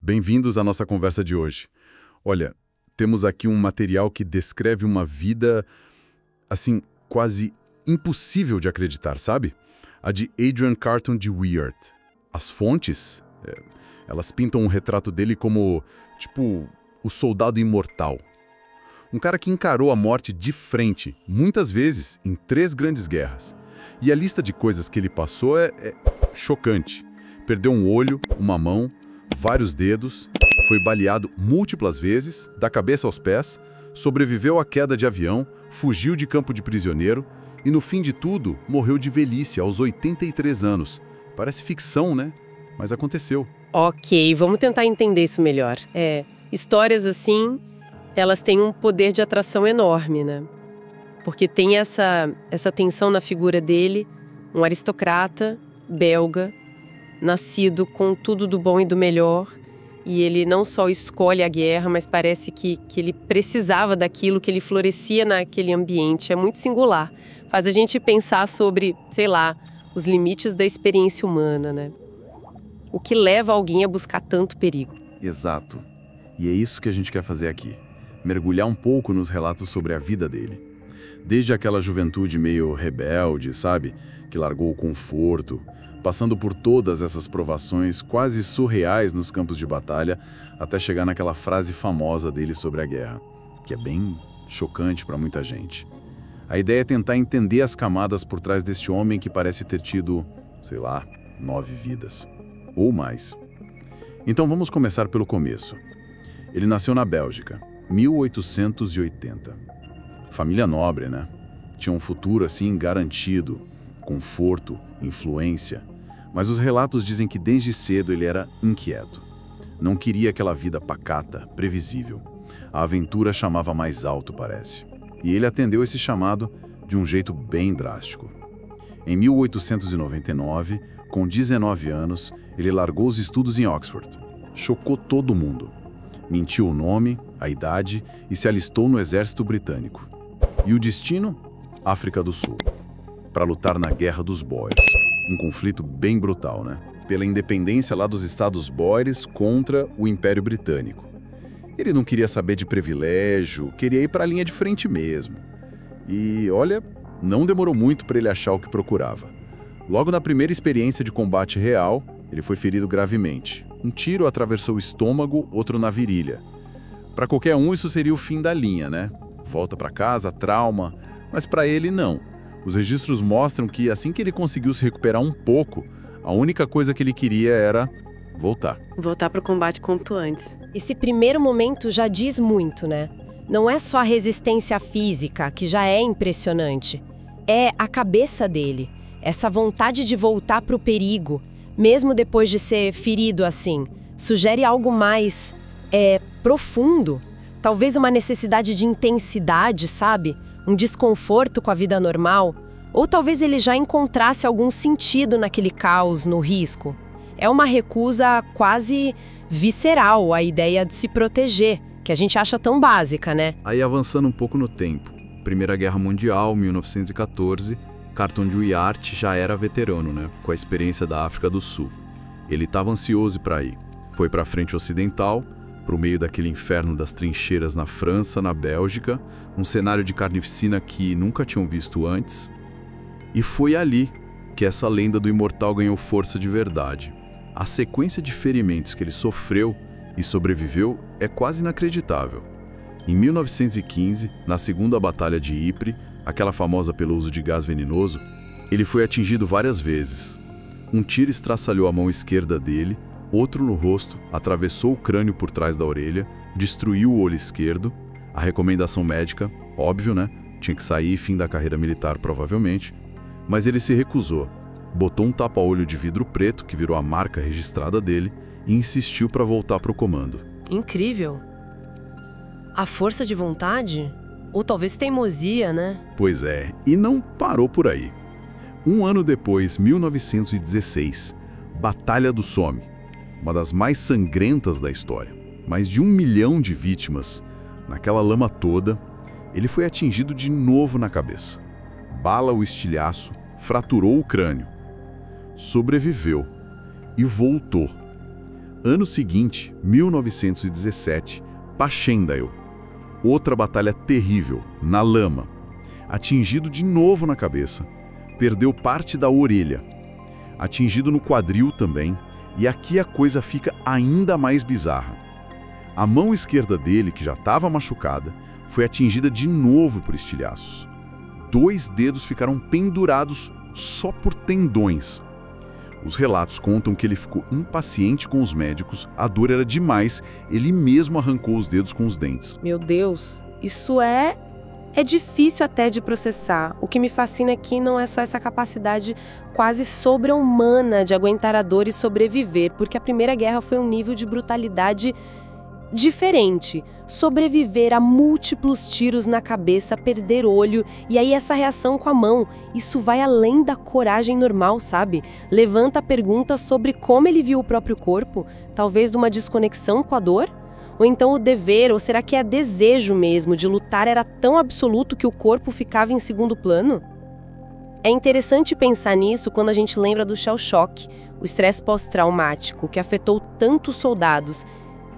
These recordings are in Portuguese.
Bem-vindos à nossa conversa de hoje. Olha, temos aqui um material que descreve uma vida, assim, quase impossível de acreditar, sabe? A de Adrian Carton de Weird. As fontes, elas pintam um retrato dele como, tipo, o soldado imortal. Um cara que encarou a morte de frente, muitas vezes, em 3 grandes guerras. E a lista de coisas que ele passou é chocante. Perdeu um olho, uma mão, vários dedos, foi baleado múltiplas vezes, da cabeça aos pés, sobreviveu à queda de avião, fugiu de campo de prisioneiro e, no fim de tudo, morreu de velhice, aos 83 anos. Parece ficção, né? Mas aconteceu. Ok, vamos tentar entender isso melhor. Histórias assim, elas têm um poder de atração enorme, né? Porque tem essa tensão na figura dele, um aristocrata, belga, nascido com tudo do bom e do melhor, e ele não só escolhe a guerra, mas parece que ele precisava daquilo, que ele florescia naquele ambiente. É muito singular. Faz a gente pensar sobre, sei lá, os limites da experiência humana, né? O que leva alguém a buscar tanto perigo. Exato. E é isso que a gente quer fazer aqui. Mergulhar um pouco nos relatos sobre a vida dele. Desde aquela juventude meio rebelde, sabe? Que largou o conforto, passando por todas essas provações quase surreais nos campos de batalha, até chegar naquela frase famosa dele sobre a guerra, que é bem chocante para muita gente. A ideia é tentar entender as camadas por trás deste homem que parece ter tido, sei lá, 9 vidas. Ou mais. Então vamos começar pelo começo. Ele nasceu na Bélgica, 1880. Família nobre, né? Tinha um futuro assim garantido, conforto, influência. Mas os relatos dizem que desde cedo ele era inquieto. Não queria aquela vida pacata, previsível. A aventura chamava mais alto, parece. E ele atendeu esse chamado de um jeito bem drástico. Em 1899, com 19 anos, ele largou os estudos em Oxford. Chocou todo mundo. Mentiu o nome, a idade e se alistou no exército britânico. E o destino? África do Sul. Para lutar na Guerra dos Boers. Um conflito bem brutal, né? Pela independência lá dos Estados Boers contra o Império Britânico. Ele não queria saber de privilégio, queria ir para a linha de frente mesmo. E, olha, não demorou muito para ele achar o que procurava. Logo na primeira experiência de combate real, ele foi ferido gravemente. Um tiro atravessou o estômago, outro na virilha. Para qualquer um, isso seria o fim da linha, né? Volta para casa, trauma, mas para ele não. Os registros mostram que assim que ele conseguiu se recuperar um pouco, a única coisa que ele queria era voltar. Voltar para o combate quanto antes. Esse primeiro momento já diz muito, né? Não é só a resistência física, que já é impressionante. É a cabeça dele, essa vontade de voltar para o perigo, mesmo depois de ser ferido assim. Sugere algo mais profundo. Talvez uma necessidade de intensidade, sabe? Um desconforto com a vida normal. Ou talvez ele já encontrasse algum sentido naquele caos, no risco. É uma recusa quase visceral à ideia de se proteger, que a gente acha tão básica, né? Aí avançando um pouco no tempo. Primeira Guerra Mundial, 1914, Carton de Weird já era veterano, né? Com a experiência da África do Sul. Ele estava ansioso para ir. Foi para a frente ocidental, para o meio daquele inferno das trincheiras na França, na Bélgica, um cenário de carnificina que nunca tinham visto antes. E foi ali que essa lenda do imortal ganhou força de verdade. A sequência de ferimentos que ele sofreu e sobreviveu é quase inacreditável. Em 1915, na Segunda Batalha de Ypres, aquela famosa pelo uso de gás venenoso, ele foi atingido várias vezes. Um tiro estraçalhou a mão esquerda dele, outro no rosto, atravessou o crânio por trás da orelha, destruiu o olho esquerdo. A recomendação médica, óbvio, né? Tinha que sair, fim da carreira militar provavelmente. Mas ele se recusou. Botou um tapa-olho de vidro preto, que virou a marca registrada dele, e insistiu para voltar para o comando. Incrível. A força de vontade? Ou talvez teimosia, né? Pois é, e não parou por aí. Um ano depois, 1916, Batalha do Somme, uma das mais sangrentas da história. Mais de 1 milhão de vítimas. Naquela lama toda, ele foi atingido de novo na cabeça. Bala o estilhaço, fraturou o crânio. Sobreviveu e voltou. Ano seguinte, 1917, Passchendaele. Outra batalha terrível, na lama. Atingido de novo na cabeça. Perdeu parte da orelha. Atingido no quadril também. E aqui a coisa fica ainda mais bizarra. A mão esquerda dele, que já estava machucada, foi atingida de novo por estilhaços. 2 dedos ficaram pendurados só por tendões. Os relatos contam que ele ficou impaciente com os médicos, a dor era demais, ele mesmo arrancou os dedos com os dentes. Meu Deus, isso é difícil até de processar. O que me fascina aqui não é só essa capacidade quase sobre-humana de aguentar a dor e sobreviver, porque a Primeira Guerra foi um nível de brutalidade diferente. Sobreviver a múltiplos tiros na cabeça, perder olho, e aí essa reação com a mão, isso vai além da coragem normal, sabe? Levanta a pergunta sobre como ele viu o próprio corpo, talvez de uma desconexão com a dor? Ou então o dever, ou será que é desejo mesmo de lutar era tão absoluto que o corpo ficava em segundo plano? É interessante pensar nisso quando a gente lembra do shell shock, o estresse pós-traumático que afetou tantos soldados.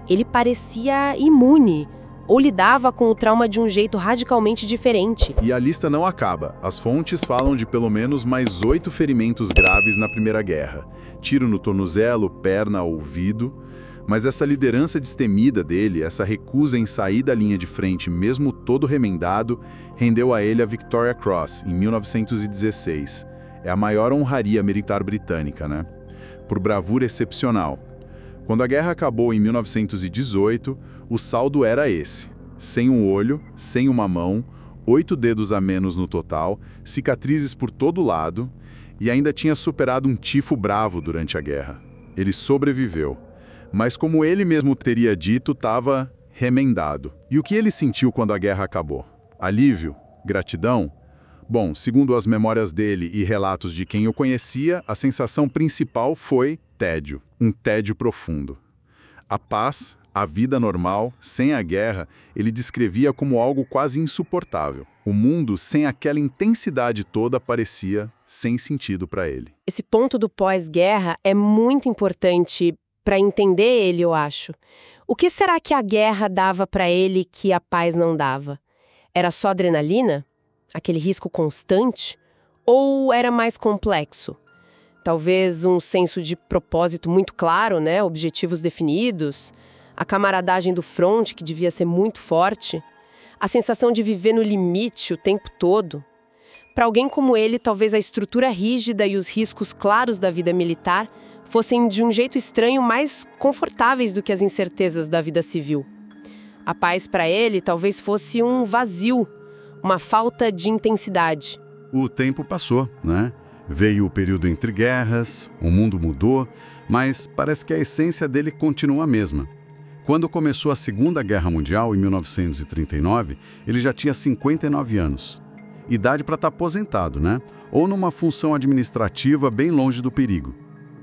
Ele parecia imune, ou lidava com o trauma de um jeito radicalmente diferente. E a lista não acaba. As fontes falam de pelo menos mais 8 ferimentos graves na Primeira Guerra. Tiro no tornozelo, perna, ouvido. Mas essa liderança destemida dele, essa recusa em sair da linha de frente, mesmo todo remendado, rendeu a ele a Victoria Cross, em 1916. É a maior honraria militar britânica, né? Por bravura excepcional. Quando a guerra acabou em 1918, o saldo era esse. Sem um olho, sem uma mão, 8 dedos a menos no total, cicatrizes por todo lado, e ainda tinha superado um tifo bravo durante a guerra. Ele sobreviveu. Mas como ele mesmo teria dito, estava remendado. E o que ele sentiu quando a guerra acabou? Alívio? Gratidão? Bom, segundo as memórias dele e relatos de quem o conhecia, a sensação principal foi tédio. Um tédio profundo. A paz, a vida normal, sem a guerra, ele descrevia como algo quase insuportável. O mundo, sem aquela intensidade toda, parecia sem sentido para ele. Esse ponto do pós-guerra é muito importante para entender ele, eu acho. O que será que a guerra dava para ele que a paz não dava? Era só adrenalina? Aquele risco constante? Ou era mais complexo? Talvez um senso de propósito muito claro, né? Objetivos definidos, a camaradagem do fronte, que devia ser muito forte, a sensação de viver no limite o tempo todo. Para alguém como ele, talvez a estrutura rígida e os riscos claros da vida militar fossem de um jeito estranho mais confortáveis do que as incertezas da vida civil. A paz para ele talvez fosse um vazio, uma falta de intensidade. O tempo passou, né? Veio o período entre guerras, o mundo mudou, mas parece que a essência dele continua a mesma. Quando começou a Segunda Guerra Mundial, em 1939, ele já tinha 59 anos. Idade para estar aposentado, né? Ou numa função administrativa bem longe do perigo.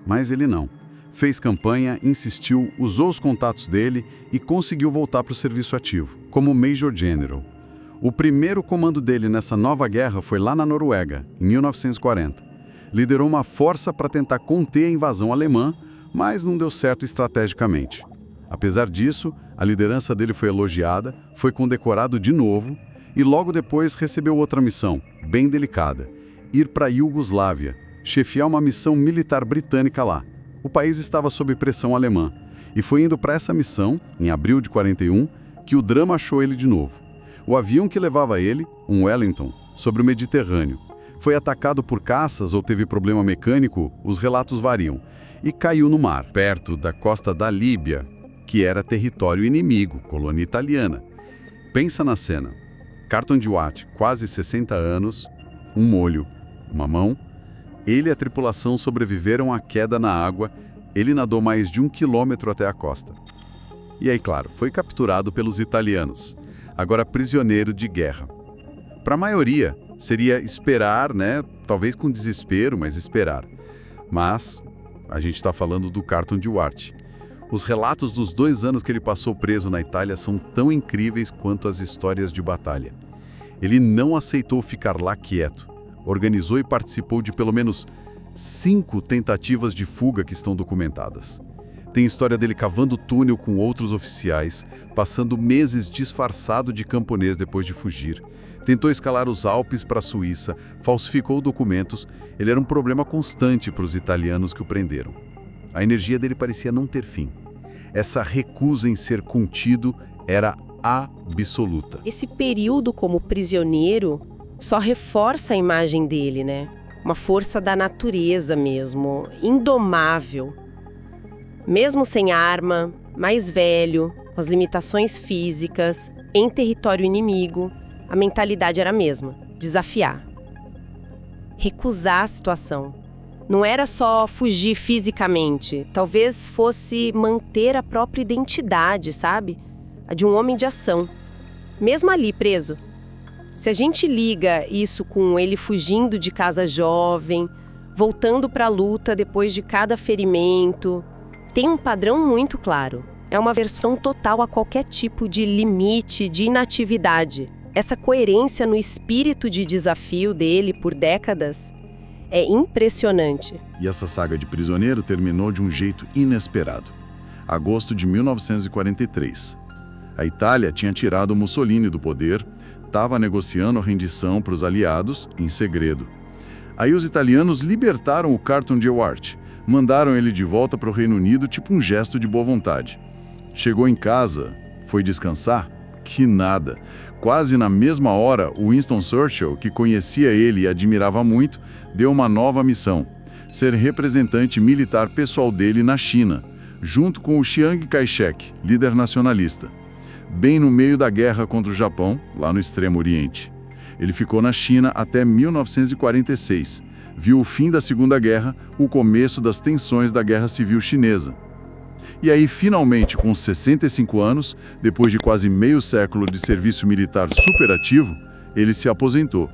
Mas ele não. Fez campanha, insistiu, usou os contatos dele e conseguiu voltar para o serviço ativo, como Major General. O primeiro comando dele nessa nova guerra foi lá na Noruega, em 1940. Liderou uma força para tentar conter a invasão alemã, mas não deu certo estrategicamente. Apesar disso, a liderança dele foi elogiada, foi condecorado de novo e logo depois recebeu outra missão, bem delicada: ir para a Iugoslávia, chefiar uma missão militar britânica lá. O país estava sob pressão alemã e foi indo para essa missão, em abril de 41, que o drama achou ele de novo. O avião que levava ele, um Wellington, sobre o Mediterrâneo, foi atacado por caças ou teve problema mecânico, os relatos variam, e caiu no mar, perto da costa da Líbia, que era território inimigo, colônia italiana. Pensa na cena. Carlton Duarte, quase 60 anos, um molho, uma mão. Ele e a tripulação sobreviveram à queda na água. Ele nadou mais de 1 quilômetro até a costa. E aí, claro, foi capturado pelos italianos, agora prisioneiro de guerra. Para a maioria, seria esperar, né? Talvez com desespero, mas esperar. Mas a gente está falando do Carlton Duarte. Os relatos dos 2 anos que ele passou preso na Itália são tão incríveis quanto as histórias de batalha. Ele não aceitou ficar lá quieto. Organizou e participou de pelo menos 5 tentativas de fuga que estão documentadas. Tem história dele cavando túnel com outros oficiais, passando meses disfarçado de camponês depois de fugir. Tentou escalar os Alpes para a Suíça, falsificou documentos. Ele era um problema constante para os italianos que o prenderam. A energia dele parecia não ter fim. Essa recusa em ser contido era absoluta. Esse período como prisioneiro só reforça a imagem dele, né? Uma força da natureza mesmo, indomável. Mesmo sem arma, mais velho, com as limitações físicas, em território inimigo, a mentalidade era a mesma: desafiar. Recusar a situação. Não era só fugir fisicamente, talvez fosse manter a própria identidade, sabe? A de um homem de ação. Mesmo ali preso. Se a gente liga isso com ele fugindo de casa jovem, voltando para a luta depois de cada ferimento, tem um padrão muito claro. É uma aversão total a qualquer tipo de limite, de inatividade. Essa coerência no espírito de desafio dele por décadas é impressionante. E essa saga de prisioneiro terminou de um jeito inesperado. Agosto de 1943. A Itália tinha tirado Mussolini do poder, estava negociando a rendição para os aliados, em segredo. Aí os italianos libertaram o Carlton Dewart, mandaram ele de volta para o Reino Unido, tipo um gesto de boa vontade. Chegou em casa, foi descansar? Que nada. Quase na mesma hora, o Winston Churchill, que conhecia ele e admirava muito, deu uma nova missão: ser representante militar pessoal dele na China, junto com o Chiang Kai-shek, líder nacionalista. Bem no meio da guerra contra o Japão, lá no Extremo Oriente. Ele ficou na China até 1946. Viu o fim da Segunda Guerra, o começo das tensões da Guerra Civil Chinesa. E aí, finalmente, com 65 anos, depois de quase meio século de serviço militar superativo, ele se aposentou.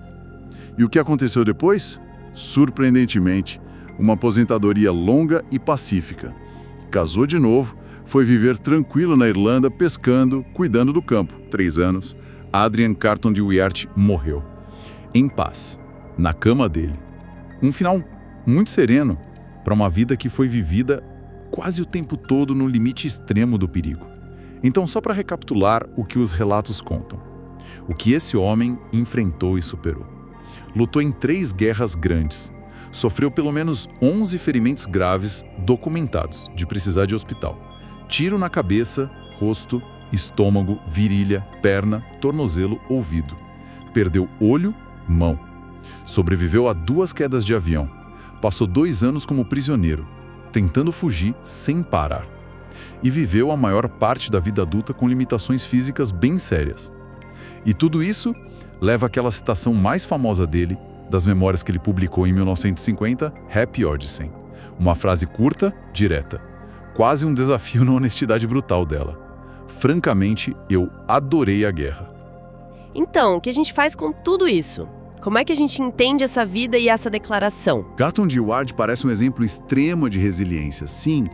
E o que aconteceu depois? Surpreendentemente, uma aposentadoria longa e pacífica. Casou de novo, foi viver tranquilo na Irlanda, pescando, cuidando do campo. 3 anos, Adrian Carlton Dewart morreu. Em paz, na cama dele. Um final muito sereno para uma vida que foi vivida quase o tempo todo no limite extremo do perigo. Então, só para recapitular o que os relatos contam. O que esse homem enfrentou e superou. Lutou em 3 guerras grandes. Sofreu pelo menos 11 ferimentos graves documentados, de precisar de hospital. Tiro na cabeça, rosto, estômago, virilha, perna, tornozelo, ouvido. Perdeu olho, mão. Sobreviveu a 2 quedas de avião. Passou 2 anos como prisioneiro, tentando fugir sem parar. E viveu a maior parte da vida adulta com limitações físicas bem sérias. E tudo isso leva àquela citação mais famosa dele, das memórias que ele publicou em 1950, Happy Odyssey. Uma frase curta, direta. Quase um desafio na honestidade brutal dela. Francamente, eu adorei a guerra. Então, o que a gente faz com tudo isso? Como é que a gente entende essa vida e essa declaração? Carlton Dewart parece um exemplo extremo de resiliência, sim,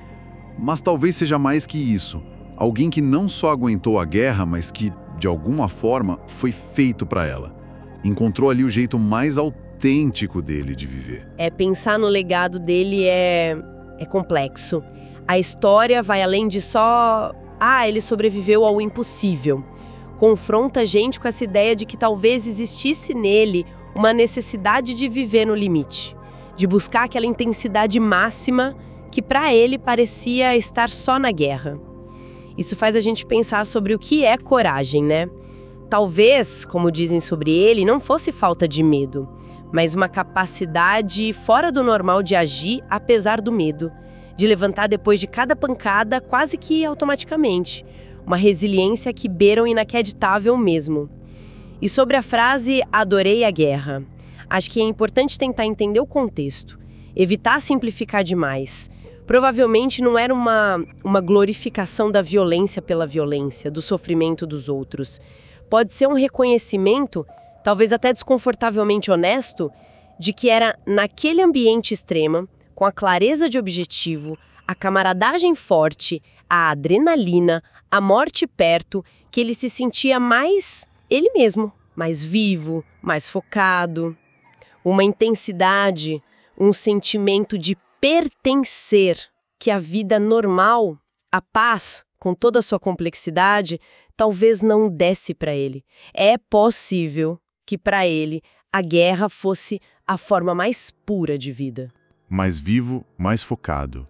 mas talvez seja mais que isso. Alguém que não só aguentou a guerra, mas que, de alguma forma, foi feito para ela. Encontrou ali o jeito mais autêntico dele de viver. Pensar no legado dele é complexo. A história vai além de só... ele sobreviveu ao impossível. Confronta a gente com essa ideia de que talvez existisse nele uma necessidade de viver no limite, de buscar aquela intensidade máxima que para ele parecia estar só na guerra. Isso faz a gente pensar sobre o que é coragem, né? Talvez, como dizem sobre ele, não fosse falta de medo, mas uma capacidade fora do normal de agir apesar do medo, de levantar depois de cada pancada quase que automaticamente. Uma resiliência que beira o inacreditável mesmo. E sobre a frase "adorei a guerra", acho que é importante tentar entender o contexto, evitar simplificar demais. Provavelmente não era uma glorificação da violência pela violência, do sofrimento dos outros. Pode ser um reconhecimento, talvez até desconfortavelmente honesto, de que era naquele ambiente extremo, com a clareza de objetivo, a camaradagem forte, a adrenalina, a morte perto, que ele se sentia mais ele mesmo, mais vivo, mais focado. Uma intensidade, um sentimento de pertencer que a vida normal, a paz, com toda a sua complexidade, talvez não desse para ele. É possível que para ele a guerra fosse a forma mais pura de vida. Mais vivo, mais focado.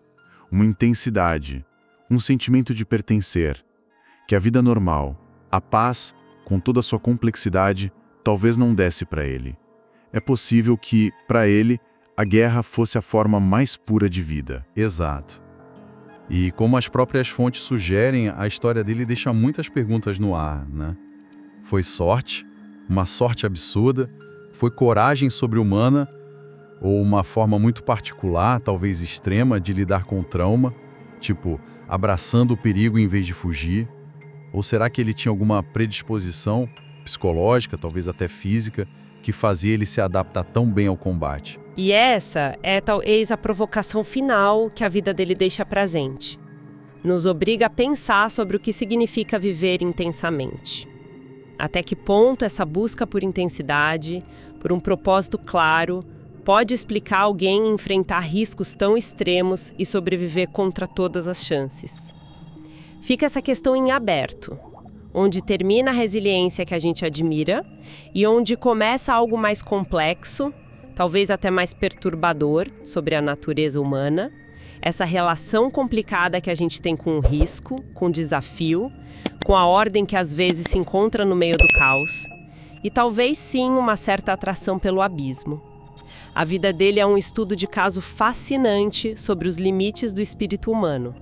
Uma intensidade, um sentimento de pertencer. Que a vida normal, a paz, com toda a sua complexidade, talvez não desse para ele. É possível que, para ele, a guerra fosse a forma mais pura de vida. Exato. E como as próprias fontes sugerem, a história dele deixa muitas perguntas no ar, né? Foi sorte? Uma sorte absurda? Foi coragem sobre-humana? Ou uma forma muito particular, talvez extrema, de lidar com o trauma? Tipo, abraçando o perigo em vez de fugir? Ou será que ele tinha alguma predisposição psicológica, talvez até física, que fazia ele se adaptar tão bem ao combate? E essa é talvez a provocação final que a vida dele deixa pra gente. Nos obriga a pensar sobre o que significa viver intensamente. Até que ponto essa busca por intensidade, por um propósito claro, pode explicar alguém enfrentar riscos tão extremos e sobreviver contra todas as chances. Fica essa questão em aberto, onde termina a resiliência que a gente admira e onde começa algo mais complexo, talvez até mais perturbador sobre a natureza humana, essa relação complicada que a gente tem com o risco, com o desafio, com a ordem que às vezes se encontra no meio do caos, e talvez sim uma certa atração pelo abismo. A vida dele é um estudo de caso fascinante sobre os limites do espírito humano.